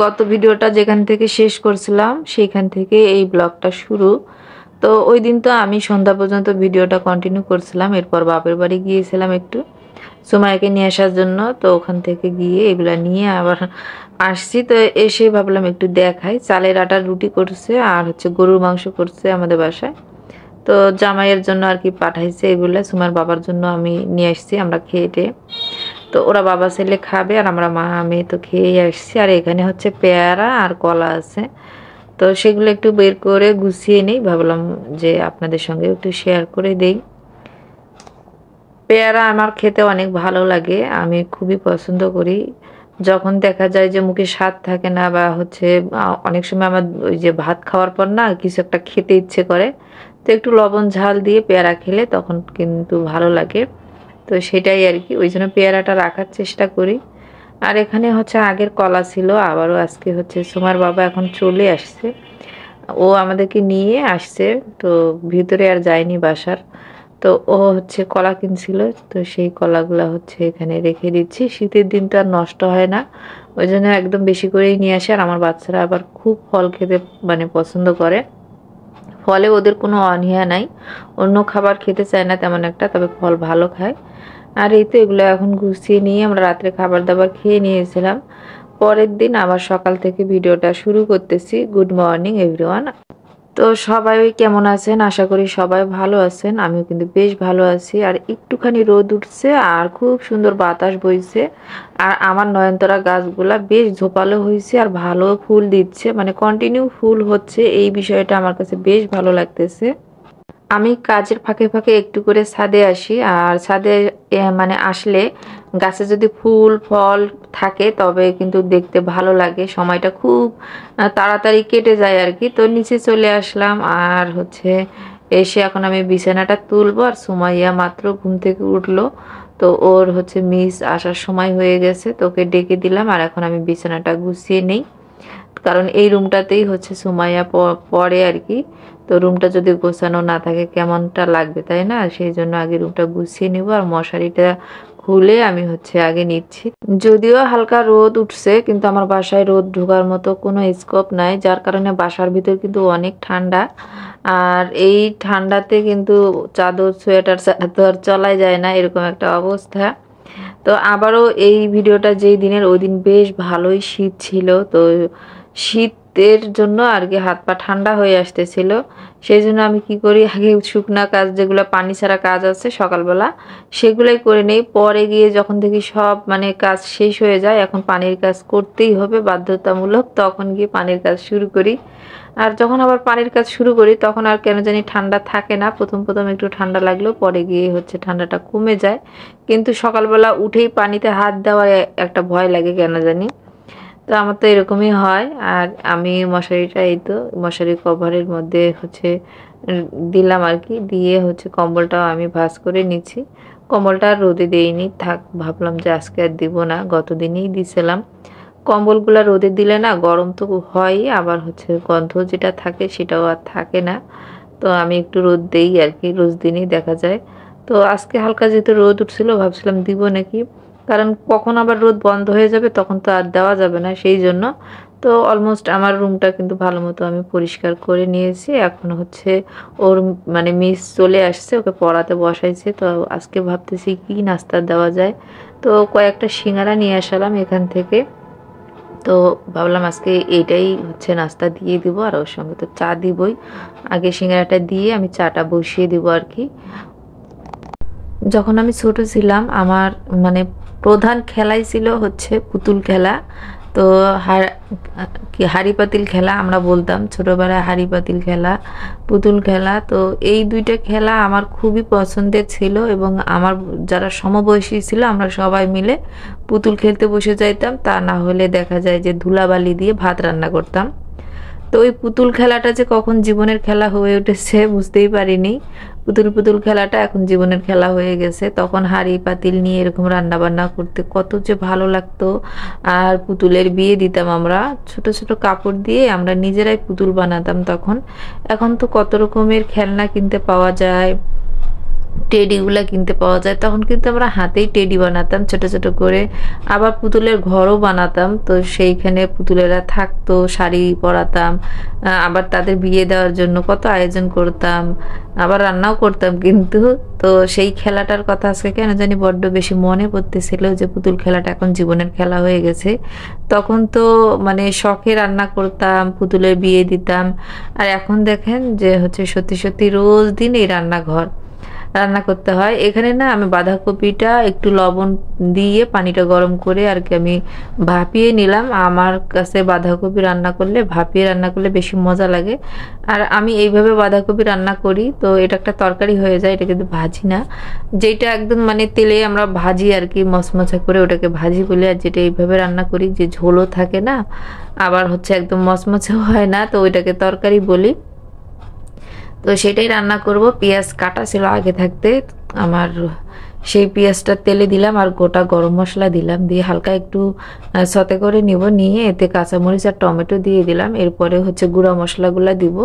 গত ভিডিওটা যেখান থেকে শেষ করছিলাম সেখান থেকে এই ব্লগটা শুরু। তো ওই দিন তো আমি সন্ধ্যা পর্যন্ত ভিডিওটা কন্টিনিউ করছিলাম। এরপর বাপের বাড়ি গিয়েছিলাম একটু সুমাইয়াকে নিয়ে আসার জন্য। তো ওখান থেকে গিয়ে এগুলা নিয়ে আবার আসছি। তো এসে ভাবলাম একটু দেখাই। চালের আটার রুটি করছে আর হচ্ছে গরুর মাংস করছে আমাদের বাসায়। তো জামাইয়ের জন্য আর কি পাঠাইছে এগুলা। সুমার বাবার জন্য আমি নিয়ে আসছি, আমরা খেয়ে। তো ওরা বাবা ছেলে খাবে আর আমরা মা মেয়ে তো খেয়ে আসছি। আর এখানে হচ্ছে পেয়ারা আর কলা আছে। তো সেগুলো একটু বের করে গুছিয়ে নেই, ভাবলাম যে আপনাদের সঙ্গে একটু শেয়ার করে দেই। পেয়ারা আমার খেতে অনেক ভালো লাগে, আমি খুবই পছন্দ করি। যখন দেখা যায় যে মুখে স্বাদ থাকে না বা হচ্ছে অনেক সময় আমার ওই যে ভাত খাওয়ার পর না কিছু একটা খেতে ইচ্ছে করে, তো একটু লবণ ঝাল দিয়ে পেয়ারা খেলে তখন কিন্তু ভালো লাগে। তো সেটাই আর কি, ওই জন্য পেয়ারাটা রাখার চেষ্টা করি। আর এখানে হচ্ছে আগের কলা ছিল, আবারও আজকে হচ্ছে সুমার বাবা এখন চলে আসছে, ও আমাদেরকে নিয়ে আসছে। তো ভিতরে আর যায়নি বাসার। তো ও হচ্ছে কলা কিনছিল, তো সেই কলাগুলা হচ্ছে এখানে রেখে দিচ্ছি। শীতের দিন তো আর নষ্ট হয় না, ওই জন্য একদম বেশি করেই নিয়ে আসে। আর আমার বাচ্চারা আবার খুব ফল খেতে মানে পছন্দ করে, ফলে ওদের কোনো অনীহা নাই। অন্য খাবার খেতে চায় না তেমন একটা, তবে ফল ভালো খায়। আর এই তো এগুলো এখন গুছিয়ে নিয়ে আমরা রাত্রে খাবার দাবার খেয়ে নিয়েছিলাম। পরের দিন আবার সকাল থেকে ভিডিওটা শুরু করতেছি। Good morning everyone. তো সবাই কেমন আছেন? আশা করি সবাই ভালো আছেন। আমিও কিন্তু বেশ ভালো আছি। আর একটুখানি রোদ উঠছে আর খুব সুন্দর বাতাস বইছে। আর আমার নয়নতারা গাছগুলা বেশ ঝোপালো হয়েছে আর ভালো ফুল দিচ্ছে, মানে কন্টিনিউ ফুল হচ্ছে। এই বিষয়টা আমার কাছে বেশ ভালো লাগতেছে। আমি কাজের ফাঁকে ফাঁকে একটু করে ছাদে আসি। আর ছাদে মানে আসলে গাছে যদি ফুল ফল থাকে তবে কিন্তু দেখতে ভালো লাগে, সময়টা খুব তাড়াতাড়ি কেটে যায় আর কি। তো নিচে চলে আসলাম আর হচ্ছে এসে এখন আমি বিছানাটা তুলবো। আর সুমাইয়া মাত্র ঘুম থেকে উঠলো, তো ওর হচ্ছে মিস আসার সময় হয়ে গেছে, তো ওকে ডেকে দিলাম। আর এখন আমি বিছানাটা গুছিয়ে নেই, কারণ এই রুমটাতেই হচ্ছে সুমাইয়া পড়ে আর কি। তো রুমটা যদি গোছানো না থাকে কেমনটা লাগবে, তাই না? সেই জন্য আগে রুমটা গুছিয়ে নিব। আর মশারিটা খুলে আমি হচ্ছে আগে নিচ্ছি। যদিও হালকা রোদ উঠছে, কিন্তু আমার বাসায় রোদ ঢোকার মতো কোনো স্কোপ নাই, যার কারণে বাসার ভিতর কিন্তু অনেক ঠান্ডা। আর এই ঠান্ডাতে কিন্তু চাদর সোয়েটার ছাড়া তো আর চলাই যায় না, এরকম একটা অবস্থা। তো আবারও এই ভিডিওটা যেই দিনের, ওই দিন বেশ ভালোই শীত ছিল। তো শীতের জন্য আর কি হাত পা ঠান্ডা হয়ে আসতেছিল। সেই জন্য আমি কি করি, আগে শুকনা কাজ যেগুলো পানি ছাড়া কাজ আছে সকালবেলা সেগুলোই করে নেই। পরে গিয়ে যখন দেখি সব মানে কাজ শেষ হয়ে যায়, এখন পানির কাজ করতেই হবে বাধ্যতামূলক, তখন গিয়ে পানির কাজ শুরু করি। আর যখন আবার পানির কাজ শুরু করি তখন আর কেন জানি ঠান্ডা থাকে না। প্রথম প্রথম একটু ঠান্ডা লাগলেও পরে গিয়ে হচ্ছে ঠান্ডাটা কমে যায়। কিন্তু সকালবেলা উঠেই পানিতে হাত দেওয়ার একটা ভয় লাগে কেন জানি। তো আমার তো এরকমই হয়। আর আমি মশারিটা এই তো মশারি কভারের মধ্যে হচ্ছে দিলাম আর কি, দিয়ে হচ্ছে কম্বলটাও আমি ভাঁজ করে নিচ্ছি। কম্বলটা রোদে দেইনি, থাক, ভাবলাম যে আজকে আর দিব না, গত দিনেই দিছিলাম। কম্বলগুলা রোদে দিলে না গরম তো হয়ই, আবার হচ্ছে গন্ধ যেটা থাকে সেটাও আর থাকে না। তো আমি একটু রোদ দেই আর কি, রোজ দিনই দেখা যায়। তো আজকে হালকা যেহেতু রোদ উঠছিল ভাবছিলাম দিব নাকি, কারণ কখন আবার রোদ বন্ধ হয়ে যাবে তখন তো আর দেওয়া যাবে না, সেই জন্য। তো অলমোস্ট আমার রুমটা কিন্তু ভালো মতো আমি পরিষ্কার করে নিয়েছি। এখন হচ্ছে ওর মানে মিস চলে আসছে, ওকে পড়াতে বসাইছে। তো আজকে ভাবতেছি কি নাস্তা দেওয়া যায়। তো কয়েকটা সিঙ্গারা নিয়ে আসলাম এখান থেকে। তো ভাবলাম আজকে এইটাই হচ্ছে নাস্তা দিয়ে দিব, আর ওর সঙ্গে তো চা দিবই। আগে সিঙ্গারাটা দিয়ে আমি চাটা বসিয়ে দিব আর কি। যখন আমি ছোট ছিলাম আমার মানে প্রধান খেলাই ছিল হচ্ছে পুতুল খেলা। তো কি হাঁড়ি পাতিল খেলা আমরা বলতাম ছোটবেলায়, হাঁড়ি পাতিল খেলা, পুতুল খেলা। তো এই দুইটা খেলা আমার খুবই পছন্দের ছিল, এবং আমার যারা সমবয়সী ছিল আমরা সবাই মিলে পুতুল খেলতে বসে যাইতাম। তা না হলে দেখা যায় যে ধুলাবালি দিয়ে ভাত রান্না করতাম। তো ওই পুতুল খেলাটা যে কখন জীবনের খেলা হয়ে উঠেছে বুঝতেই পারিনি। পুতুল পুতুল খেলাটা এখন জীবনের খেলা হয়ে গেছে। তখন হাঁড়ি পাতিল নিয়ে এরকম রান্না বান্না করতে কত যে ভালো লাগতো। আর পুতুলের বিয়ে দিতাম আমরা, ছোট ছোট কাপড় দিয়ে আমরা নিজেরাই পুতুল বানাতাম তখন। এখন তো কত রকমের খেলনা কিনতে পাওয়া যায়, টেডিগুলা কিনতে পাওয়া যায়। তখন কিন্তু আমরা হাতেই টেডি বানাতাম ছোট ছোট করে, আবার পুতুলের ঘরও বানাতাম। তো সেইখানে পুতুলেরা থাকতো, শাড়ি পরাতাম, আবার তাদের বিয়ে দেওয়ার জন্য কত আয়োজন করতাম, আবার রান্নাও করতাম কিন্তু। তো সেই খেলাটার কথা আজকে কেন জানি বড্ড বেশি মনে পড়তেছিল, যে পুতুল খেলাটা এখন জীবনের খেলা হয়ে গেছে। তখন তো মানে শখে রান্না করতাম, পুতুলের বিয়ে দিতাম। আর এখন দেখেন যে হচ্ছে সত্যি সত্যি রোজ দিন এই রান্না করতে হয়। এখানে না আমি বাঁধাকপিটা একটু লবণ দিয়ে পানিটা গরম করে আর কি আমি ভাপিয়ে নিলাম। আমার কাছে বাঁধাকপি রান্না করলে, ভাপিয়ে রান্না করলে বেশি মজা লাগে। আর আমি এইভাবে বাঁধাকপি রান্না করি, তো এটা একটা তরকারি হয়ে যায়, এটা কিন্তু ভাজি না। যেটা একদম মানে তেলে আমরা ভাজি আর কি, মচমচা করে ওটাকে ভাজি বলি। আর যেটা এইভাবে রান্না করি, যে ঝোলও থাকে না, আবার হচ্ছে একদম মচমচেও হয় না, তো ওইটাকে তরকারি বলি। তো সেটাই রান্না করব। পেঁয়াজ কাটা ছিল আগে থাকতে আমার, সেই পেঁয়াজটা তেলে দিলাম আর গোটা গরম মশলা দিলাম, দিয়ে হালকা একটু সতে করে নিব, নিয়ে এতে কাঁচামরিচ আর টমেটো দিয়ে দিলাম। এরপরে হচ্ছে গুঁড়া মশলাগুলো দিব।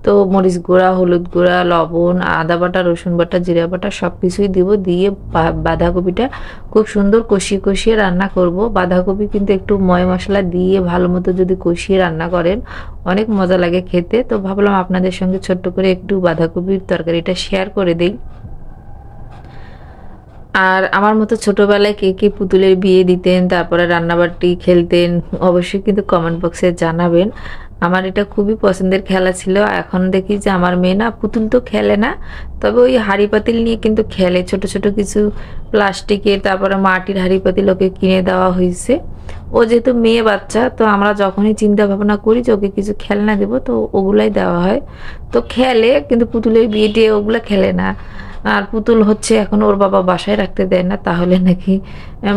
তো মরিচ গুঁড়া, হলুদ গুঁড়া, লবণ, আদা বাটা, রসুন বাটা, জিরা বাটা সব কিছুই দিব। দিয়ে বাঁধাকপিটা খুব সুন্দর কষিয়ে কষিয়ে রান্না করব। বাঁধাকপি কিন্তু একটু ময় মশলা দিয়ে ভালো মতো যদি কষিয়ে রান্না করেন অনেক মজা লাগে খেতে। তো ভাবলাম আপনাদের সঙ্গে ছোট্ট করে একটু বাঁধাকপির তরকারিটা শেয়ার করে দিই। আর আমার মতো ছোটবেলায় কে কে পুতুলের বিয়ে দিতেন, তারপরে রান্নাবাটি খেলতেন, অবশ্যই কিন্তু কমেন্ট বক্সে জানাবেন। আমার এটা খুবই পছন্দের খেলা ছিল। এখন দেখি যে আমার মেয়ে না পুতুল তো খেলে না, তবে ওই হাঁড়ি পাতিল নিয়ে কিন্তু খেলে, ছোট ছোট কিছু প্লাস্টিকের, তারপরে মাটির হাঁড়ি পাতিল ওকে কিনে দেওয়া হয়েছে। ও যেহেতু মেয়ে বাচ্চা, তো আমরা যখনই চিন্তা ভাবনা করি যে ওকে কিছু খেলনা দেবো, তো ওগুলাই দেওয়া হয়। তো খেলে, কিন্তু পুতুলের বিয়ে দিয়ে ওগুলা খেলে না। আর পুতুল হচ্ছে এখন ওর বাবা বাসায় রাখতে দেয় না, তাহলে নাকি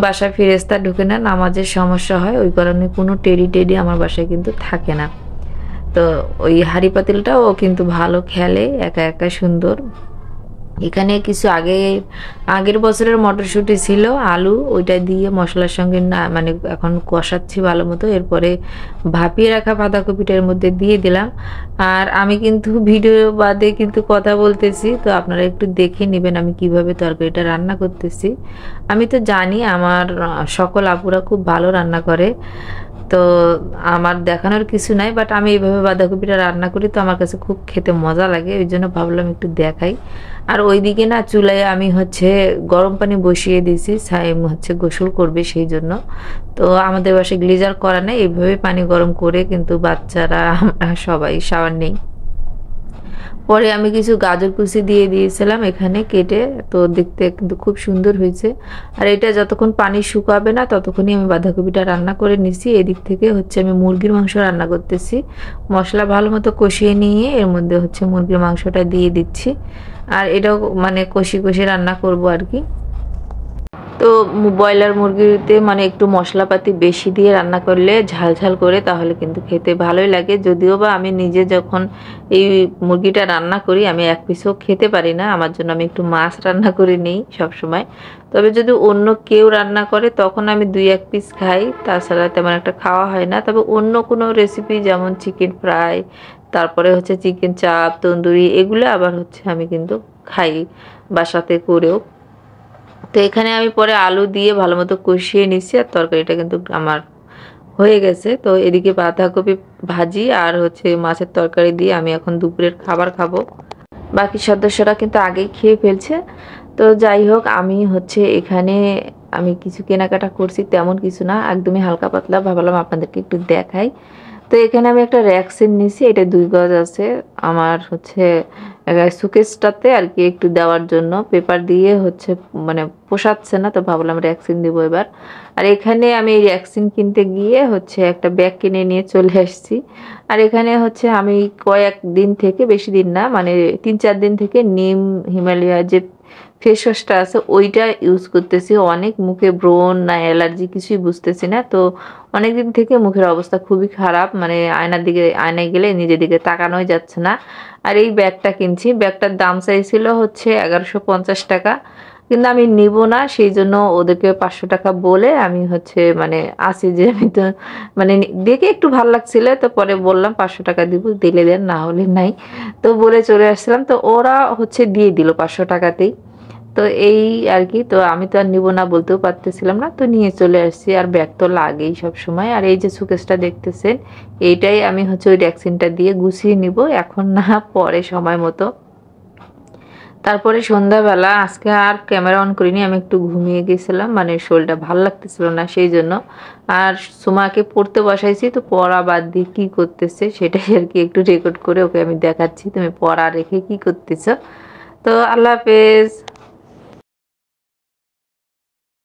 বাসায় ফেরেস্তা ঢুকে না, নামাজের সমস্যা হয়, ওই কারণে কোনো টেডি টেডি আমার বাসায় কিন্তু থাকে না। তো ওই হাঁড়ি পাতিলটা ও কিন্তু ভালো খেলে, একা একা সুন্দর। এখানে কিছু আগের বছরের মটরশুঁটি ছিল, আলু, ওইটা দিয়ে মশলার সঙ্গে না মানে এখন কষাচ্ছি ভালো মতো। এরপরে ভাপিয়ে রাখা বাঁধাকপিটার মধ্যে দিয়ে দিলাম। আর আমি কিন্তু ভিডিও বাদে কিন্তু কথা বলতেছি, তো আপনারা একটু দেখে নেবেন আমি কিভাবে তরকারিটা রান্না করতেছি। আমি তো জানি আমার সকল আপুরা খুব ভালো রান্না করে, তো আমার দেখানোর কিছু নাই, বাট আমি এইভাবে বাঁধাকপিটা রান্না করি, তো আমার কাছে খুব খেতে মজা লাগে, ওই জন্য ভাবলাম একটু দেখাই। আর ওইদিকে না চুলায় আমি হচ্ছে গরম পানি বসিয়ে দিয়েছি, সাইম হচ্ছে গোসল করবে সেই জন্য। তো আমাদের বাসায় গ্লিজার করা নেই, এইভাবে পানি গরম করে কিন্তু বাচ্চারা আমরা সবাই শাওয়ার নেই। পরে আমি কিছু গাজর কুচি দিয়ে দিয়েছিলাম এখানে কেটে, তো দেখতে কিন্তু খুব সুন্দর হয়েছে। আর এটা যতক্ষণ পানি শুকাবে না ততক্ষণই আমি বাঁধাকপিটা রান্না করে নিছি। এদিক থেকে হচ্ছে আমি মুরগির মাংস রান্না করতেছি। মশলা ভালো মতো কষিয়ে নিয়ে এর মধ্যে হচ্ছে মুরগির মাংসটা দিয়ে দিচ্ছি। আর এটাও মানে কষিয়ে কষিয়ে রান্না করব আর কি। তো ব্রয়লার মুরগিতে মানে একটু মশলাপাতি বেশি দিয়ে রান্না করলে, ঝাল ঝাল করে, তাহলে কিন্তু খেতে ভালোই লাগে। যদিও বা আমি নিজে যখন এই মুরগিটা রান্না করি আমি এক পিসও খেতে পারি না, আমার জন্য আমি একটু মাছ রান্না করে নিই সবসময়। তবে যদি অন্য কেউ রান্না করে তখন আমি 2-1 পিস খাই, তাছাড়া তেমন একটা খাওয়া হয় না। তবে অন্য কোনো রেসিপি যেমন চিকেন ফ্রাই, তারপরে হচ্ছে চিকেন চাপ, তন্দুরি, এগুলো আবার হচ্ছে আমি কিন্তু খাই বাসাতে করেও। তো এখানে আমি পরে আলু দিয়ে ভালো মতো কষিয়ে নিচ্ছি, আর তরকারিটা কিন্তু আমার হয়ে গেছে। তো এদিকে বাঁধাকপি ভাজি আর হচ্ছে মাছের তরকারি দিয়ে আমি এখন দুপুরের খাবার খাবো। বাকি সদস্যরা কিন্তু আগেই খেয়ে ফেলছে। তো যাই হোক, আমি হচ্ছে এখানে আমি কিছু কেনাকাটা করছি, তেমন কিছু না, একদমই হালকা পাতলা, ভাবলাম আপনাদেরকে একটু দেখাই। তো এখানে আমি একটা র্যাকসেন নিছি, এটা 2 গজ আছে। আমার হচ্ছে সুকেসটাতে আর কি একটু দেওয়ার জন্য পেপার দিয়ে হচ্ছে মানে পোষাচ্ছে না, তো ভাবলাম ভ্যাকসিন দিব এবার। আর এখানে আমি এই ভ্যাকসিন কিনতে গিয়ে হচ্ছে একটা ব্যাগ কিনে নিয়ে চলে আসছি। আর এখানে হচ্ছে আমি কয়েকদিন থেকে, বেশি দিন না, মানে 3-4 দিন থেকে নিম হিমালয়া যে ফেস ওয়াশটা আছে ওইটা ইউজ করতেছি। অনেক মুখে ব্রণ না অ্যালার্জি কিছুই বুঝতেছি না। তো অনেক দিন থেকে মুখের অবস্থা খুবই খারাপ, মানে আয়নায় গেলে নিজের দিকে তাকানোই যাচ্ছে না। আর এই ব্যাগটা কিনছি, ব্যাগটার দাম চাইছিল হচ্ছে 1150 টাকা, কিন্তু আমি নিব না, সেই জন্য ওদেরকে 500 টাকা বলে আমি হচ্ছে মানে আসি যে আমি তো মানে দেখে একটু ভালো লাগছিল, তো পরে বললাম 500 টাকা দিব, দিলে দেন না হলে নাই। তো বলে চলে আসছিলাম, তো ওরা হচ্ছে দিয়ে দিল 500 টাকাতেই। তো এই আর কি, তো আমি তো আর নিব না বলতেও পারতেছিলাম না, তো নিয়ে চলে আসছি। আর ব্যাগ তো লাগেই সব সময়। আর এই যে সুকেসটা দেখতেছেন, এইটাই আমি হচ্ছে ওই ভ্যাকসিনটা দিয়ে গুছিয়ে নিব, এখন না পরে সময় মতো। তারপরে সন্ধ্যাবেলা আজকে আর ক্যামেরা অন করিনি, আমি একটু ঘুমিয়ে গেছিলাম, মানে শরীরটা ভালো লাগতেছিল না সেই জন্য। আর সুমাকে পড়তে বসাইছি, তো পড়া বাদ দিয়ে কি করতেছে সেটাই আর কি একটু রেকর্ড করে ওকে আমি দেখাচ্ছি, তুমি পড়া রেখে কি করতেছ। তো আল্লাহ হাফেজ।